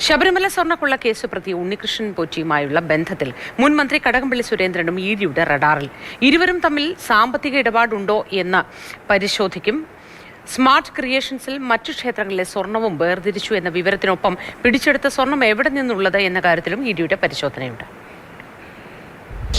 ശബരിമല സ്വർണ്ണക്കൊള്ള കേസ് പ്രതി ഉണ്ണികൃഷ്ണൻ പോറ്റിയുമായുള്ള ബന്ധത്തിൽ മുൻ മന്ത്രി കടകംപള്ളി സുരേന്ദ്രനും ഇഡിയുടെ റഡാറിൽ. ഇരുവരും തമ്മിൽ സാമ്പത്തിക ഇടപാടുണ്ടോ എന്ന് പരിശോധിക്കും. സ്മാർട്ട് ക്രിയേഷൻസിൽ മറ്റു ക്ഷേത്രങ്ങളിലെ സ്വർണവും വേർതിരിച്ചു എന്ന വിവരത്തിനൊപ്പം പിടിച്ചെടുത്ത സ്വർണം എവിടെ നിന്നുള്ളത് എന്ന കാര്യത്തിലും ഇഡിയുടെ പരിശോധനയുണ്ട്.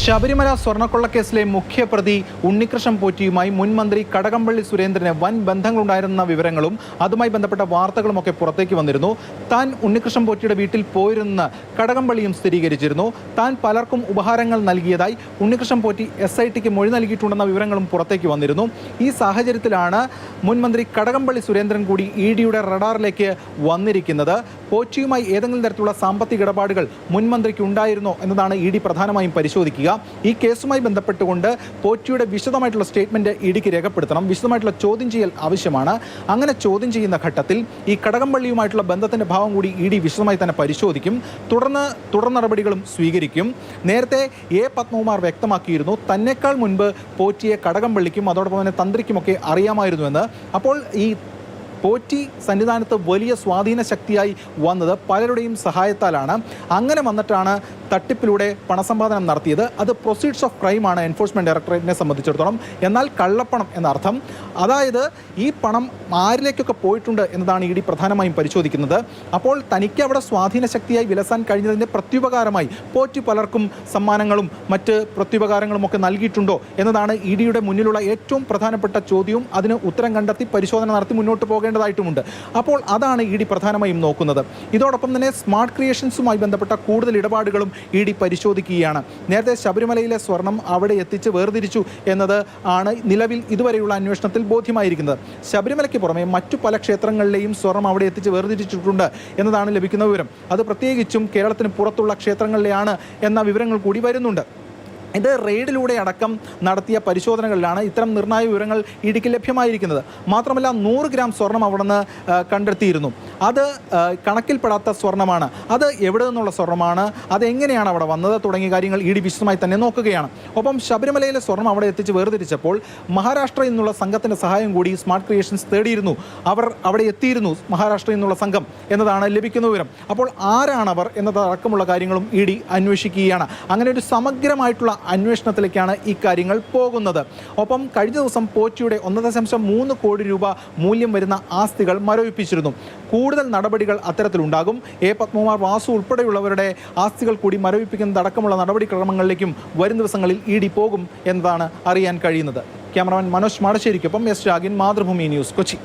ശബരിമല സ്വർണ്ണക്കൊള്ളക്കേസിലെ മുഖ്യപ്രതി ഉണ്ണികൃഷ്ണൻ പോറ്റിയുമായി മുൻ മന്ത്രി കടകംപള്ളി സുരേന്ദ്രന് വൻ ബന്ധങ്ങളുണ്ടായിരുന്ന വിവരങ്ങളും അതുമായി ബന്ധപ്പെട്ട വാർത്തകളുമൊക്കെ പുറത്തേക്ക് വന്നിരുന്നു. താൻ ഉണ്ണികൃഷ്ണൻ പോറ്റിയുടെ വീട്ടിൽ പോയിരുന്നെന്ന് കടകംപള്ളിയും സ്ഥിരീകരിച്ചിരുന്നു. താൻ പലർക്കും ഉപഹാരങ്ങൾ നൽകിയതായി ഉണ്ണികൃഷ്ണൻ പോറ്റി SITക്ക് മൊഴി നൽകിയിട്ടുണ്ടെന്ന വിവരങ്ങളും പുറത്തേക്ക് വന്നിരുന്നു. ഈ സാഹചര്യത്തിലാണ് മുൻ മന്ത്രി കടകംപള്ളി സുരേന്ദ്രൻ കൂടി ഇഡിയുടെ റഡാറിലേക്ക് വന്നിരിക്കുന്നത്. പോറ്റിയുമായി ഏതെങ്കിലും തരത്തിലുള്ള സാമ്പത്തിക ഇടപാടുകൾ മുൻ മന്ത്രിക്ക് ഉണ്ടായിരുന്നോ എന്നതാണ് ഇഡി പ്രധാനമായും പരിശോധിക്കുക. ഈ കേസുമായി ബന്ധപ്പെട്ടുകൊണ്ട് പോറ്റിയുടെ വിശദമായിട്ടുള്ള സ്റ്റേറ്റ്മെന്റ് ഇഡിക്ക് രേഖപ്പെടുത്തണം. വിശദമായിട്ടുള്ള ചോദ്യം ചെയ്യൽ ആവശ്യമാണ്. അങ്ങനെ ചോദ്യം ചെയ്യുന്ന ഘട്ടത്തിൽ ഈ കടകംപള്ളിയുമായിട്ടുള്ള ബന്ധത്തിന്റെ ഭാവം കൂടി ഇഡി വിശദമായി തന്നെ പരിശോധിക്കും. തുടർ നടപടികളും സ്വീകരിക്കും. നേരത്തെ പത്മകുമാർ വ്യക്തമാക്കിയിരുന്നു തന്നെക്കാൾ മുൻപ് പോറ്റിയെ കടകംപള്ളിക്കും അതോടൊപ്പം തന്നെ തന്ത്രിക്കുമൊക്കെ അറിയാമായിരുന്നുവെന്ന്. അപ്പോൾ ഈ പോറ്റി സന്നിധാനത്ത് വലിയ സ്വാധീന ശക്തിയായി വന്നത് പലരുടെയും സഹായത്താലാണ്. അങ്ങനെ വന്നിട്ടാണ് തട്ടിപ്പിലൂടെ പണസമ്പാദനം നടത്തിയത്. അത് പ്രൊസീഡ്സ് ഓഫ് ക്രൈം ആണ് എൻഫോഴ്സ്മെന്റ് ഡയറക്ടറേറ്റിനെ സംബന്ധിച്ചിടത്തോളം. എന്നാൽ കള്ളപ്പണം എന്നർത്ഥം. അതായത് ഈ പണം ആരിലേക്കൊക്കെ പോയിട്ടുണ്ട് എന്നതാണ് ഇഡി പ്രധാനമായും പരിശോധിക്കുന്നത്. അപ്പോൾ തനിക്ക് അവിടെ സ്വാധീന ശക്തിയായി വിലസാൻ കഴിഞ്ഞതിൻ്റെ പ്രത്യുപകാരമായി പോറ്റി പലർക്കും സമ്മാനങ്ങളും മറ്റ് പ്രത്യുപകാരങ്ങളും ഒക്കെ നൽകിയിട്ടുണ്ടോ എന്നതാണ് ഇഡിയുടെ മുന്നിലുള്ള ഏറ്റവും പ്രധാനപ്പെട്ട ചോദ്യവും. അതിന് ഉത്തരം കണ്ടെത്തി പരിശോധന നടത്തി മുന്നോട്ട് പോകേണ്ടതായിട്ടുമുണ്ട്. അപ്പോൾ അതാണ് ഇഡി പ്രധാനമായും നോക്കുന്നത്. ഇതോടൊപ്പം തന്നെ സ്മാർട്ട് ക്രിയേഷൻസുമായി ബന്ധപ്പെട്ട കൂടുതൽ ഇടപാടുകളും ഇഡി പരിശോധിക്കുകയാണ്. നേരത്തെ ശബരിമലയിലെ സ്വർണം അവിടെ എത്തിച്ച് വേർതിരിച്ചു എന്നത് ആണ് നിലവിൽ ഇതുവരെയുള്ള അന്വേഷണത്തിൽ ബോധ്യമായിരിക്കുന്നത്. ശബരിമലയ്ക്ക് പുറമെ മറ്റു പല ക്ഷേത്രങ്ങളിലെയും സ്വർണം അവിടെ എത്തിച്ച് വേർതിരിച്ചിട്ടുണ്ട് എന്നതാണ് ലഭിക്കുന്ന വിവരം. അത് പ്രത്യേകിച്ചും കേരളത്തിന് പുറത്തുള്ള ക്ഷേത്രങ്ങളിലെയാണ് എന്ന വിവരങ്ങൾ കൂടി വരുന്നുണ്ട്. ഇത് റെയ്ഡിലൂടെ അടക്കം നടത്തിയ പരിശോധനകളിലാണ് ഇത്തരം നിർണായക വിവരങ്ങൾ ഇഡിക്ക് ലഭ്യമായിരിക്കുന്നത്. മാത്രമല്ല 100 ഗ്രാം സ്വർണം അവിടെ നിന്ന് കണ്ടെത്തിയിരുന്നു. അത് കണക്കിൽപ്പെടാത്ത സ്വർണ്ണമാണ്. അത് എവിടെ നിന്നുള്ള സ്വർണ്ണമാണ്, അതെങ്ങനെയാണ് അവിടെ വന്നത് തുടങ്ങിയ കാര്യങ്ങൾ ഇഡി വിശദമായി തന്നെ നോക്കുകയാണ്. ഒപ്പം ശബരിമലയിലെ സ്വർണം അവിടെ എത്തിച്ച് വേർതിരിച്ചപ്പോൾ മഹാരാഷ്ട്രയിൽ നിന്നുള്ള സംഘത്തിൻ്റെ സഹായം കൂടി സ്മാർട്ട് ക്രിയേഷൻസ് തേടിയിരുന്നു. അവർ അവിടെ എത്തിയിരുന്നു, മഹാരാഷ്ട്രയിൽ നിന്നുള്ള സംഘം എന്നതാണ് ലഭിക്കുന്ന വിവരം. അപ്പോൾ ആരാണവർ എന്നതടക്കമുള്ള കാര്യങ്ങളും ഇഡി അന്വേഷിക്കുകയാണ്. അങ്ങനെ ഒരു സമഗ്രമായിട്ടുള്ള അന്വേഷണത്തിലേക്കാണ് ഈ കാര്യങ്ങൾ പോകുന്നത്. ഒപ്പം കഴിഞ്ഞ ദിവസം പോറ്റിയുടെ 1.3 കോടി രൂപ മൂല്യം വരുന്ന ആസ്തികൾ മരവിപ്പിച്ചിരുന്നു. കൂടുതൽ നടപടികൾ അത്തരത്തിലുണ്ടാകും. പത്മകുമാർ, വാസു ഉൾപ്പെടെയുള്ളവരുടെ ആസ്തികൾ കൂടി മരവിപ്പിക്കുന്നതടക്കമുള്ള നടപടിക്രമങ്ങളിലേക്കും വരും ദിവസങ്ങളിൽ ഇഡി പോകും എന്നതാണ് അറിയാൻ കഴിയുന്നത്. ക്യാമറമാൻ മനോജ് മാടശ്ശേരിക്കൊപ്പം S രാഗിൻ, മാതൃഭൂമി ന്യൂസ്, കൊച്ചി.